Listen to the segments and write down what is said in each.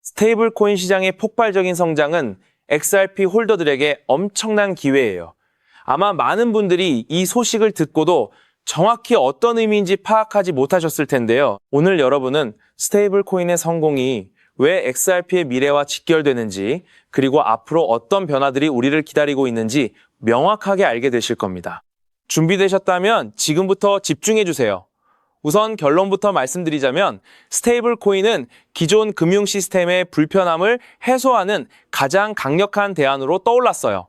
스테이블 코인 시장의 폭발적인 성장은 XRP 홀더들에게 엄청난 기회예요. 아마 많은 분들이 이 소식을 듣고도 정확히 어떤 의미인지 파악하지 못하셨을 텐데요. 오늘 여러분은 스테이블 코인의 성공이 왜 XRP의 미래와 직결되는지, 그리고 앞으로 어떤 변화들이 우리를 기다리고 있는지 명확하게 알게 되실 겁니다. 준비되셨다면 지금부터 집중해 주세요. 우선 결론부터 말씀드리자면 스테이블 코인은 기존 금융 시스템의 불편함을 해소하는 가장 강력한 대안으로 떠올랐어요.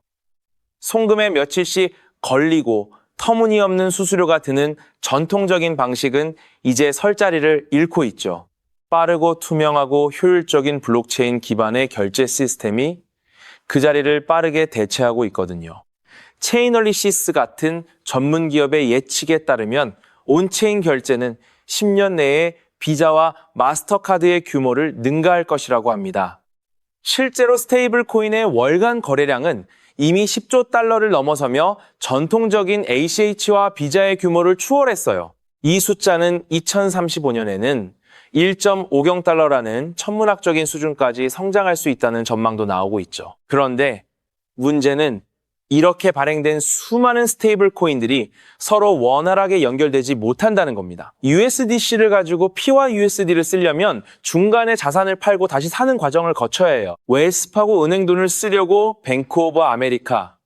송금에 며칠씩 걸리고 터무니없는 수수료가 드는 전통적인 방식은 이제 설 자리를 잃고 있죠. 빠르고 투명하고 효율적인 블록체인 기반의 결제 시스템이 그 자리를 빠르게 대체하고 있거든요. 체이널리시스 같은 전문 기업의 예측에 따르면 온체인 결제는 10년 내에 비자와 마스터카드의 규모를 능가할 것이라고 합니다. 실제로 스테이블 코인의 월간 거래량은 이미 10조 달러를 넘어서며 전통적인 ACH와 비자의 규모를 추월했어요. 이 숫자는 2035년에는 1.50 달러라는 천문학적인 수준까지 성장할 수 있다는 전망도 나오고 있죠. 그런데 문제는 이렇게 발행된 수많은 스테이블 코인들이 서로 원활하게 연결되지 못한다는 겁니다. USDC를 가지고 P와 USD를 쓰려면 중간에 자산을 팔고 다시 사는 과정을 거쳐야 해요. 웰스파고 은행 돈을 쓰려고 뱅크 오브 아메리카,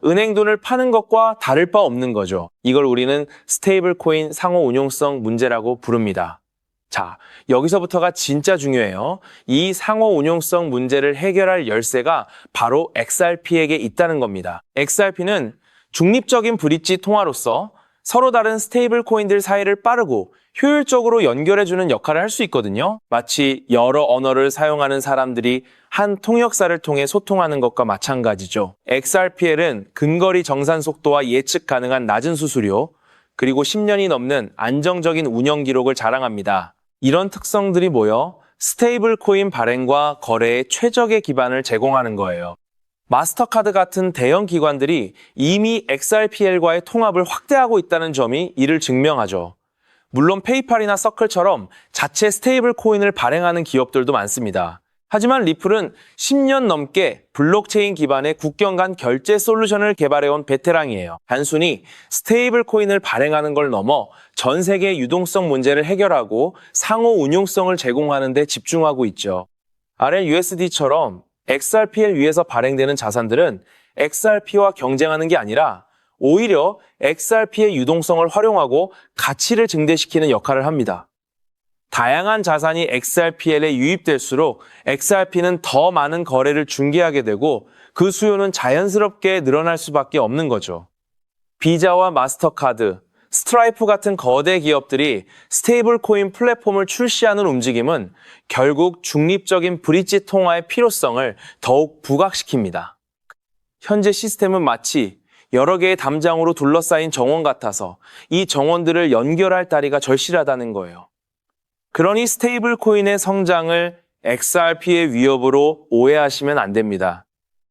은행 돈을 파는 것과 다를 바 없는 거죠. 이걸 우리는 스테이블 코인 상호 운용성 문제라고 부릅니다. 자, 여기서부터가 진짜 중요해요. 이 상호 운용성 문제를 해결할 열쇠가 바로 XRP에게 있다는 겁니다. XRP는 중립적인 브릿지 통화로서 서로 다른 스테이블 코인들 사이를 빠르고 효율적으로 연결해주는 역할을 할 수 있거든요. 마치 여러 언어를 사용하는 사람들이 한 통역사를 통해 소통하는 것과 마찬가지죠. XRPL은 근거리 정산 속도와 예측 가능한 낮은 수수료, 그리고 10년이 넘는 안정적인 운영 기록을 자랑합니다. 이런 특성들이 모여 스테이블 코인 발행과 거래의 최적의 기반을 제공하는 거예요. 마스터카드 같은 대형 기관들이 이미 XRPL과의 통합을 확대하고 있다는 점이 이를 증명하죠. 물론 페이팔이나 서클처럼 자체 스테이블 코인을 발행하는 기업들도 많습니다. 하지만 리플은 10년 넘게 블록체인 기반의 국경 간 결제 솔루션을 개발해온 베테랑이에요. 단순히 스테이블 코인을 발행하는 걸 넘어 전 세계 유동성 문제를 해결하고 상호 운용성을 제공하는 데 집중하고 있죠. RLUSD처럼 XRPL 위에서 발행되는 자산들은 XRP와 경쟁하는 게 아니라 오히려 XRP의 유동성을 활용하고 가치를 증대시키는 역할을 합니다. 다양한 자산이 XRPL에 유입될수록 XRP는 더 많은 거래를 중개하게 되고 그 수요는 자연스럽게 늘어날 수밖에 없는 거죠. 비자와 마스터카드, 스트라이프 같은 거대 기업들이 스테이블 코인 플랫폼을 출시하는 움직임은 결국 중립적인 브릿지 통화의 필요성을 더욱 부각시킵니다. 현재 시스템은 마치 여러 개의 담장으로 둘러싸인 정원 같아서 이 정원들을 연결할 다리가 절실하다는 거예요. 그러니 스테이블 코인의 성장을 XRP의 위협으로 오해하시면 안 됩니다.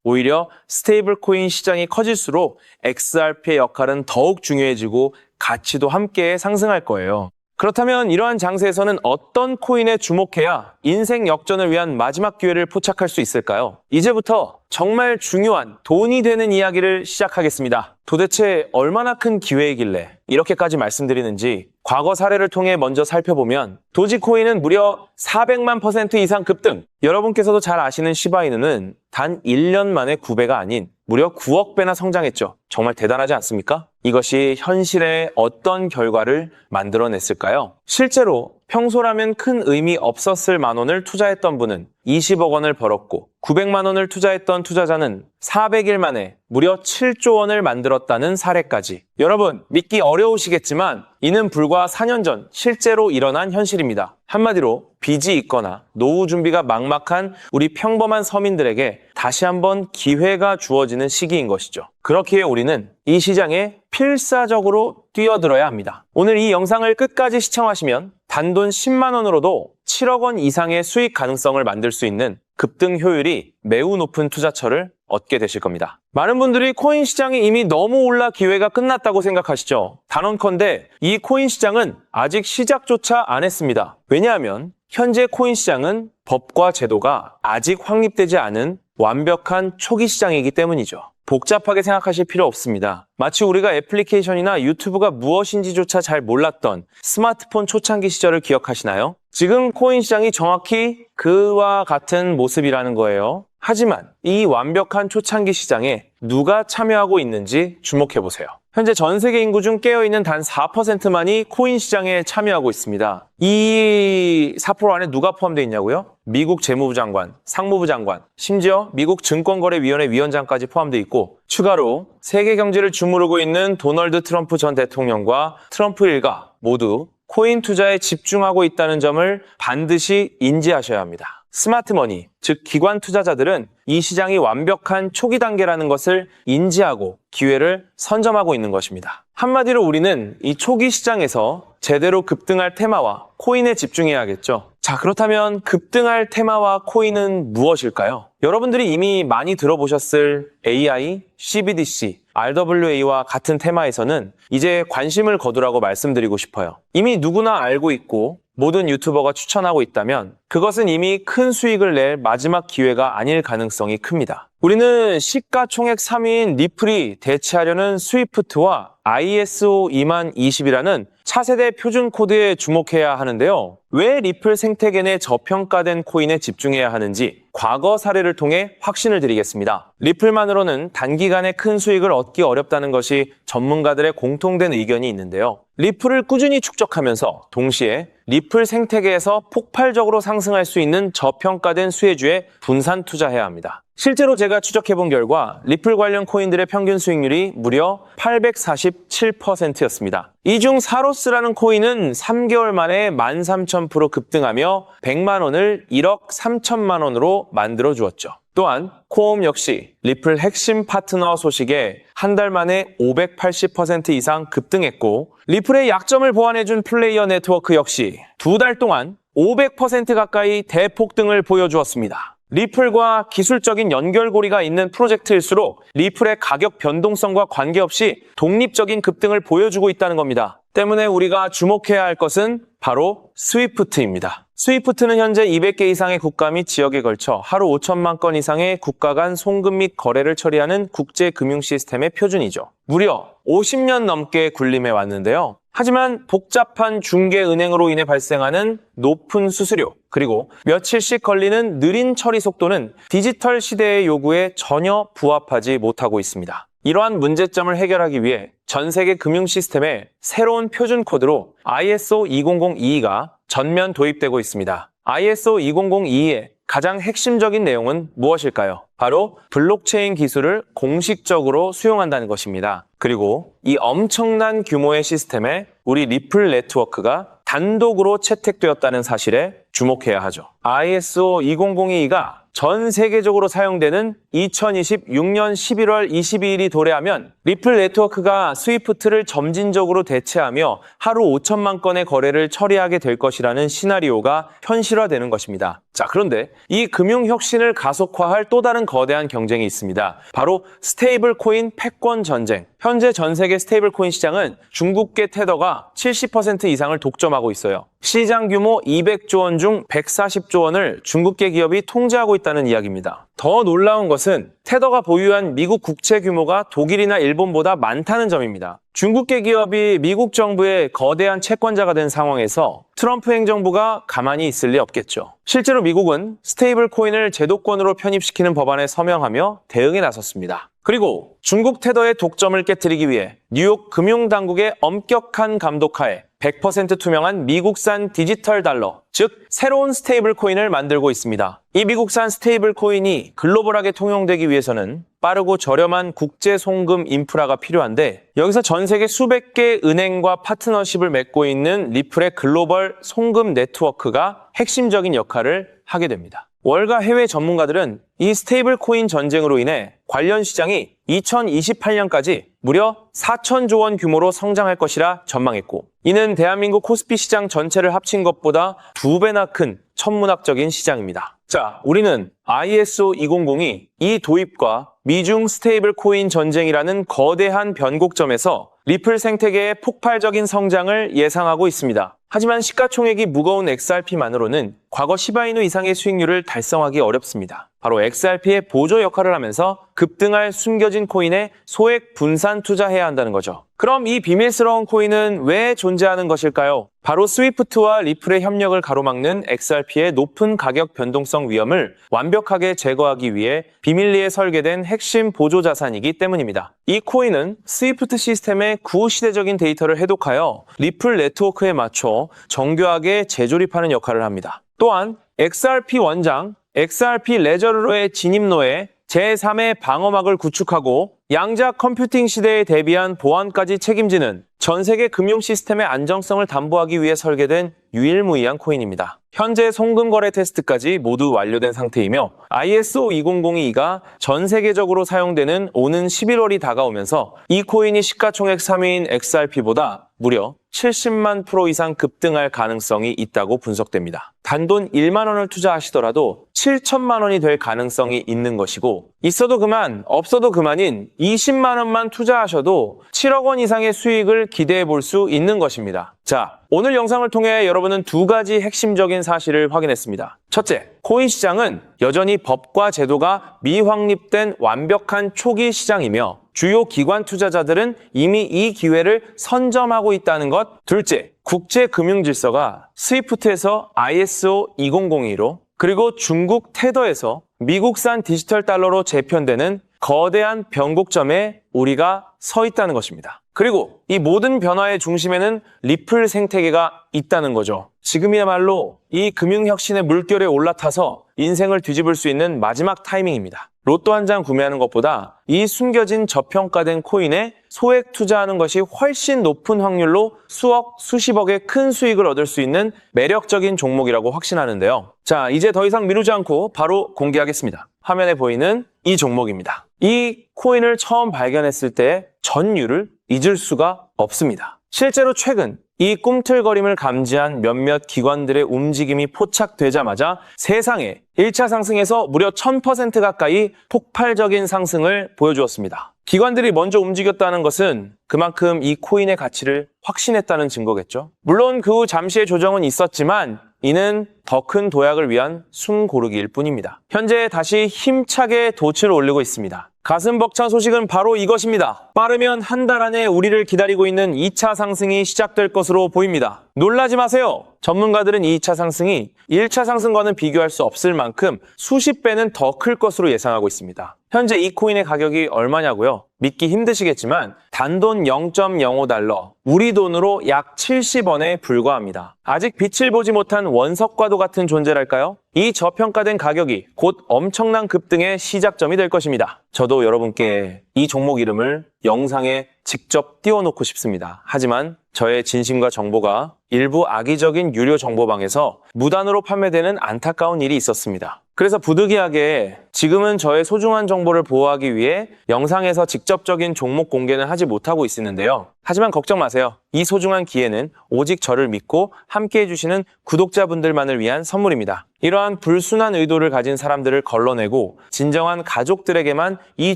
오히려 스테이블 코인 시장이 커질수록 XRP의 역할은 더욱 중요해지고 가치도 함께 상승할 거예요. 그렇다면 이러한 장세에서는 어떤 코인에 주목해야 인생 역전을 위한 마지막 기회를 포착할 수 있을까요? 이제부터 정말 중요한 돈이 되는 이야기를 시작하겠습니다. 도대체 얼마나 큰 기회이길래 이렇게까지 말씀드리는지 과거 사례를 통해 먼저 살펴보면 도지코인은 무려 400만 % 이상 급등! 여러분께서도 잘 아시는 시바이누는 단 1년 만에 9배가 아닌 무려 9억 배나 성장했죠. 정말 대단하지 않습니까? 이것이 현실에 어떤 결과를 만들어냈을까요? 실제로 평소라면 큰 의미 없었을 만 원을 투자했던 분은 20억 원을 벌었고 900만 원을 투자했던 투자자는 400일 만에 무려 7조 원을 만들었다는 사례까지. 여러분, 믿기 어려우시겠지만 이는 불과 4년 전 실제로 일어난 현실입니다. 한마디로 빚이 있거나 노후 준비가 막막한 우리 평범한 서민들에게 다시 한번 기회가 주어지는 시기인 것이죠. 그렇기에 우리는 이 시장에 필사적으로 뛰어들어야 합니다. 오늘 이 영상을 끝까지 시청하시면 단돈 10만 원으로도 7억 원 이상의 수익 가능성을 만들 수 있는 급등 효율이 매우 높은 투자처를 얻게 되실 겁니다. 많은 분들이 코인 시장이 이미 너무 올라 기회가 끝났다고 생각하시죠? 단언컨대 이 코인 시장은 아직 시작조차 안 했습니다. 왜냐하면 현재 코인 시장은 법과 제도가 아직 확립되지 않은 완벽한 초기 시장이기 때문이죠. 복잡하게 생각하실 필요 없습니다. 마치 우리가 애플리케이션이나 유튜브가 무엇인지조차 잘 몰랐던 스마트폰 초창기 시절을 기억하시나요? 지금 코인 시장이 정확히 그와 같은 모습이라는 거예요. 하지만 이 완벽한 초창기 시장에 누가 참여하고 있는지 주목해보세요. 현재 전 세계 인구 중 깨어있는 단 4%만이 코인 시장에 참여하고 있습니다. 이 4% 안에 누가 포함되어 있냐고요? 미국 재무부 장관, 상무부 장관, 심지어 미국 증권거래위원회 위원장까지 포함되어 있고 추가로 세계 경제를 주무르고 있는 도널드 트럼프 전 대통령과 트럼프 일가 모두 코인 투자에 집중하고 있다는 점을 반드시 인지하셔야 합니다. 스마트머니, 즉 기관 투자자들은 이 시장이 완벽한 초기 단계라는 것을 인지하고 기회를 선점하고 있는 것입니다. 한마디로 우리는 이 초기 시장에서 제대로 급등할 테마와 코인에 집중해야겠죠. 자, 그렇다면 급등할 테마와 코인은 무엇일까요? 여러분들이 이미 많이 들어보셨을 AI, CBDC, RWA와 같은 테마에서는 이제 관심을 거두라고 말씀드리고 싶어요. 이미 누구나 알고 있고 모든 유튜버가 추천하고 있다면 그것은 이미 큰 수익을 낼 마지막 기회가 아닐 가능성이 큽니다. 우리는 시가총액 3위인 리플이 대체하려는 스위프트와 ISO 20020이라는 차세대 표준 코드에 주목해야 하는데요. 왜 리플 생태계 내 저평가된 코인에 집중해야 하는지 과거 사례를 통해 확신을 드리겠습니다. 리플만으로는 단기간에 큰 수익을 얻기 어렵다는 것이 전문가들의 공통된 의견이 있는데요. 리플을 꾸준히 축적하면서 동시에 리플 생태계에서 폭발적으로 상승할 수 있는 저평가된 수혜주에 분산 투자해야 합니다. 실제로 제가 추적해본 결과 리플 관련 코인들의 평균 수익률이 무려 847%였습니다. 이 중 사로스라는 코인은 3개월 만에 13,000% 급등하며 100만 원을 1억 3천만 원으로 만들어 주었죠. 또한 코옴 역시 리플 핵심 파트너 소식에 한 달 만에 580% 이상 급등했고 리플의 약점을 보완해준 플레이어 네트워크 역시 두 달 동안 500% 가까이 대폭등을 보여주었습니다. 리플과 기술적인 연결고리가 있는 프로젝트일수록 리플의 가격 변동성과 관계없이 독립적인 급등을 보여주고 있다는 겁니다. 때문에 우리가 주목해야 할 것은 바로 스위프트입니다. 스위프트는 현재 200개 이상의 국가 및 지역에 걸쳐 하루 5천만 건 이상의 국가 간 송금 및 거래를 처리하는 국제 금융 시스템의 표준이죠. 무려 50년 넘게 군림해 왔는데요. 하지만 복잡한 중개은행으로 인해 발생하는 높은 수수료, 그리고 며칠씩 걸리는 느린 처리 속도는 디지털 시대의 요구에 전혀 부합하지 못하고 있습니다. 이러한 문제점을 해결하기 위해 전 세계 금융 시스템에 새로운 표준 코드로 ISO 20022가 전면 도입되고 있습니다. ISO 20022의 가장 핵심적인 내용은 무엇일까요? 바로 블록체인 기술을 공식적으로 수용한다는 것입니다. 그리고 이 엄청난 규모의 시스템에 우리 리플 네트워크가 단독으로 채택되었다는 사실에 주목해야 하죠. ISO 20022가 전 세계적으로 사용되는 2026년 11월 22일이 도래하면 리플 네트워크가 스위프트를 점진적으로 대체하며 하루 5천만 건의 거래를 처리하게 될 것이라는 시나리오가 현실화되는 것입니다. 자, 그런데 이 금융 혁신을 가속화할 또 다른 거대한 경쟁이 있습니다. 바로 스테이블 코인 패권 전쟁. 현재 전 세계 스테이블 코인 시장은 중국계 테더가 70% 이상을 독점하고 있어요. 시장 규모 200조 원 중 140조 원을 중국계 기업이 통제하고 있다는 이야기입니다. 더 놀라운 것은 테더가 보유한 미국 국채 규모가 독일이나 일본보다 많다는 점입니다. 중국계 기업이 미국 정부의 거대한 채권자가 된 상황에서 트럼프 행정부가 가만히 있을 리 없겠죠. 실제로 미국은 스테이블 코인을 제도권으로 편입시키는 법안에 서명하며 대응에 나섰습니다. 그리고 중국 테더의 독점을 깨트리기 위해 뉴욕 금융당국의 엄격한 감독하에 100% 투명한 미국산 디지털 달러, 즉 새로운 스테이블 코인을 만들고 있습니다. 이 미국산 스테이블 코인이 글로벌하게 통용되기 위해서는 빠르고 저렴한 국제 송금 인프라가 필요한데 여기서 전 세계 수백 개 은행과 파트너십을 맺고 있는 리플의 글로벌 송금 네트워크가 핵심적인 역할을 하게 됩니다. 월가 해외 전문가들은 이 스테이블 코인 전쟁으로 인해 관련 시장이 2028년까지 무려 4천조 원 규모로 성장할 것이라 전망했고, 이는 대한민국 코스피 시장 전체를 합친 것보다 2배나 큰 천문학적인 시장입니다. 자, 우리는 ISO 2002 이 도입과 미중 스테이블 코인 전쟁이라는 거대한 변곡점에서 리플 생태계의 폭발적인 성장을 예상하고 있습니다. 하지만 시가총액이 무거운 XRP만으로는 과거 시바이누 이상의 수익률을 달성하기 어렵습니다. 바로 XRP의 보조 역할을 하면서 급등할 숨겨진 코인에 소액 분산 투자해야 한다는 거죠. 그럼 이 비밀스러운 코인은 왜 존재하는 것일까요? 바로 스위프트와 리플의 협력을 가로막는 XRP의 높은 가격 변동성 위험을 완벽하게 제거하기 위해 비밀리에 설계된 핵심 보조 자산이기 때문입니다. 이 코인은 스위프트 시스템의 구시대적인 데이터를 해독하여 리플 네트워크에 맞춰 정교하게 재조립하는 역할을 합니다. 또한 XRP 원장, XRP 레저러의 진입로에 제3의 방어막을 구축하고 양자 컴퓨팅 시대에 대비한 보안까지 책임지는 전 세계 금융 시스템의 안정성을 담보하기 위해 설계된 유일무이한 코인입니다. 현재 송금 거래 테스트까지 모두 완료된 상태이며 ISO 2002가 전 세계적으로 사용되는 오는 11월이 다가오면서 이 코인이 시가총액 3위인 XRP보다 무려 70만 프로 이상 급등할 가능성이 있다고 분석됩니다. 단돈 1만 원을 투자하시더라도 7천만 원이 될 가능성이 있는 것이고, 있어도 그만, 없어도 그만인 20만 원만 투자하셔도 7억 원 이상의 수익을 기대해 볼 수 있는 것입니다. 자, 오늘 영상을 통해 여러분은 두 가지 핵심적인 사실을 확인했습니다. 첫째, 코인 시장은 여전히 법과 제도가 미확립된 완벽한 초기 시장이며 주요 기관 투자자들은 이미 이 기회를 선점하고 있다는 것. 둘째, 국제 금융 질서가 스위프트에서 ISO 2002로 그리고 중국 테더에서 미국산 디지털 달러로 재편되는 거대한 변곡점에 우리가 서 있다는 것입니다. 그리고 이 모든 변화의 중심에는 리플 생태계가 있다는 거죠. 지금이야말로 이 금융혁신의 물결에 올라타서 인생을 뒤집을 수 있는 마지막 타이밍입니다. 로또 한 장 구매하는 것보다 이 숨겨진 저평가된 코인에 소액 투자하는 것이 훨씬 높은 확률로 수억, 수십억의 큰 수익을 얻을 수 있는 매력적인 종목이라고 확신하는데요. 자, 이제 더 이상 미루지 않고 바로 공개하겠습니다. 화면에 보이는 이 종목입니다. 이 코인을 처음 발견했을 때 전율을 잊을 수가 없습니다. 실제로 최근 이 꿈틀거림을 감지한 몇몇 기관들의 움직임이 포착되자마자 세상에 1차 상승에서 무려 1000% 가까이 폭발적인 상승을 보여주었습니다. 기관들이 먼저 움직였다는 것은 그만큼 이 코인의 가치를 확신했다는 증거겠죠. 물론 그 후 잠시의 조정은 있었지만 이는 더 큰 도약을 위한 숨고르기일 뿐입니다. 현재 다시 힘차게 돛을 올리고 있습니다. 가슴 벅찬 소식은 바로 이것입니다. 빠르면 한 달 안에 우리를 기다리고 있는 2차 상승이 시작될 것으로 보입니다. 놀라지 마세요. 전문가들은 이 2차 상승이 1차 상승과는 비교할 수 없을 만큼 수십 배는 더 클 것으로 예상하고 있습니다. 현재 이 코인의 가격이 얼마냐고요? 믿기 힘드시겠지만 단돈 0.05달러, 우리 돈으로 약 70원에 불과합니다. 아직 빛을 보지 못한 원석과도 같은 존재랄까요? 이 저평가된 가격이 곧 엄청난 급등의 시작점이 될 것입니다. 저도 여러분께 이 종목 이름을 영상에 직접 띄워놓고 싶습니다. 하지만 저의 진심과 정보가 일부 악의적인 유료 정보방에서 무단으로 판매되는 안타까운 일이 있었습니다. 그래서 부득이하게 지금은 저의 소중한 정보를 보호하기 위해 영상에서 직접적인 종목 공개는 하지 못하고 있었는데요. 하지만 걱정 마세요. 이 소중한 기회는 오직 저를 믿고 함께 해주시는 구독자분들만을 위한 선물입니다. 이러한 불순한 의도를 가진 사람들을 걸러내고 진정한 가족들에게만 이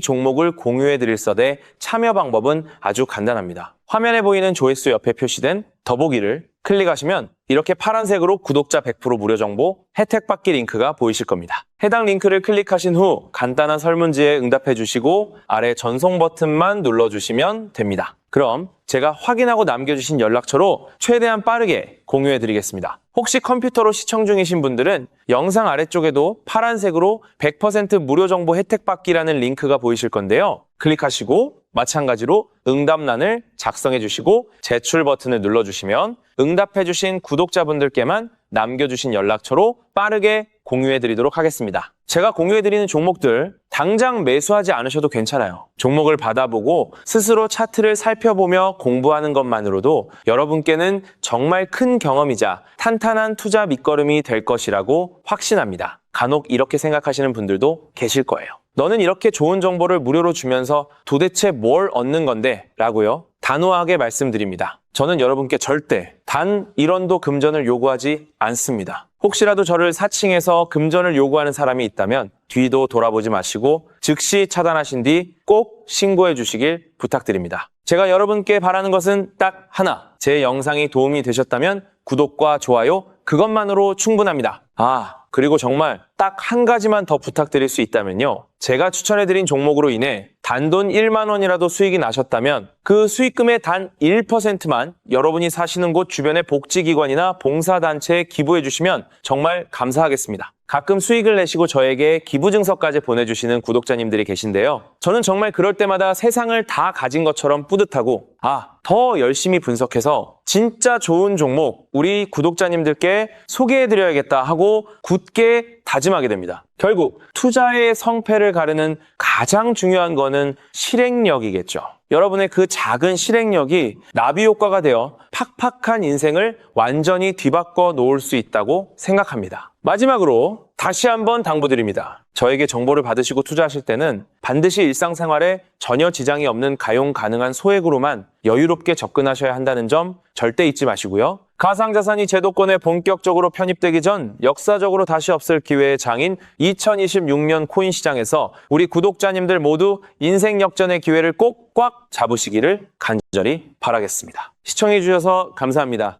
종목을 공유해드릴 서대 참여 방법은 아주 간단합니다. 화면에 보이는 조회수 옆에 표시된 더보기를 클릭하시면 이렇게 파란색으로 구독자 100% 무료 정보 혜택 받기 링크가 보이실 겁니다. 해당 링크를 클릭하신 후 간단한 설문지에 응답해 주시고 아래 전송 버튼만 눌러주시면 됩니다. 그럼 제가 확인하고 남겨주신 연락처로 최대한 빠르게 공유해 드리겠습니다. 혹시 컴퓨터로 시청 중이신 분들은 영상 아래쪽에도 파란색으로 100% 무료 정보 혜택 받기라는 링크가 보이실 건데요. 클릭하시고 마찬가지로 응답란을 작성해 주시고 제출 버튼을 눌러주시면 응답해 주신 구독자분들께만 남겨주신 연락처로 빠르게 공유해 드리도록 하겠습니다. 제가 공유해 드리는 종목들 당장 매수하지 않으셔도 괜찮아요. 종목을 받아보고 스스로 차트를 살펴보며 공부하는 것만으로도 여러분께는 정말 큰 경험이자 탄탄한 투자 밑거름이 될 것이라고 확신합니다. 간혹 이렇게 생각하시는 분들도 계실 거예요. 너는 이렇게 좋은 정보를 무료로 주면서 도대체 뭘 얻는 건데? 라고요. 단호하게 말씀드립니다. 저는 여러분께 절대 단 1원도 금전을 요구하지 않습니다. 혹시라도 저를 사칭해서 금전을 요구하는 사람이 있다면 뒤도 돌아보지 마시고 즉시 차단하신 뒤 꼭 신고해 주시길 부탁드립니다. 제가 여러분께 바라는 것은 딱 하나. 제 영상이 도움이 되셨다면 구독과 좋아요 그것만으로 충분합니다. 그리고 정말 딱 한 가지만 더 부탁드릴 수 있다면요. 제가 추천해드린 종목으로 인해 단돈 1만 원이라도 수익이 나셨다면 그 수익금의 단 1%만 여러분이 사시는 곳 주변의 복지기관이나 봉사단체에 기부해 주시면 정말 감사하겠습니다. 가끔 수익을 내시고 저에게 기부증서까지 보내주시는 구독자님들이 계신데요. 저는 정말 그럴 때마다 세상을 다 가진 것처럼 뿌듯하고 더 열심히 분석해서 진짜 좋은 종목 우리 구독자님들께 소개해드려야겠다 하고 굳게 다짐하게 됩니다. 결국 투자의 성패를 가르는 가장 중요한 거는 실행력이겠죠. 여러분의 그 작은 실행력이 나비 효과가 되어 팍팍한 인생을 완전히 뒤바꿔 놓을 수 있다고 생각합니다. 마지막으로 다시 한번 당부드립니다. 저에게 정보를 받으시고 투자하실 때는 반드시 일상생활에 전혀 지장이 없는 가용 가능한 소액으로만 여유롭게 접근하셔야 한다는 점 절대 잊지 마시고요. 가상자산이 제도권에 본격적으로 편입되기 전 역사적으로 다시 없을 기회의 장인 2026년 코인 시장에서 우리 구독자님들 모두 인생 역전의 기회를 꼭 꽉 잡으시기를 간절히 바라겠습니다. 시청해주셔서 감사합니다.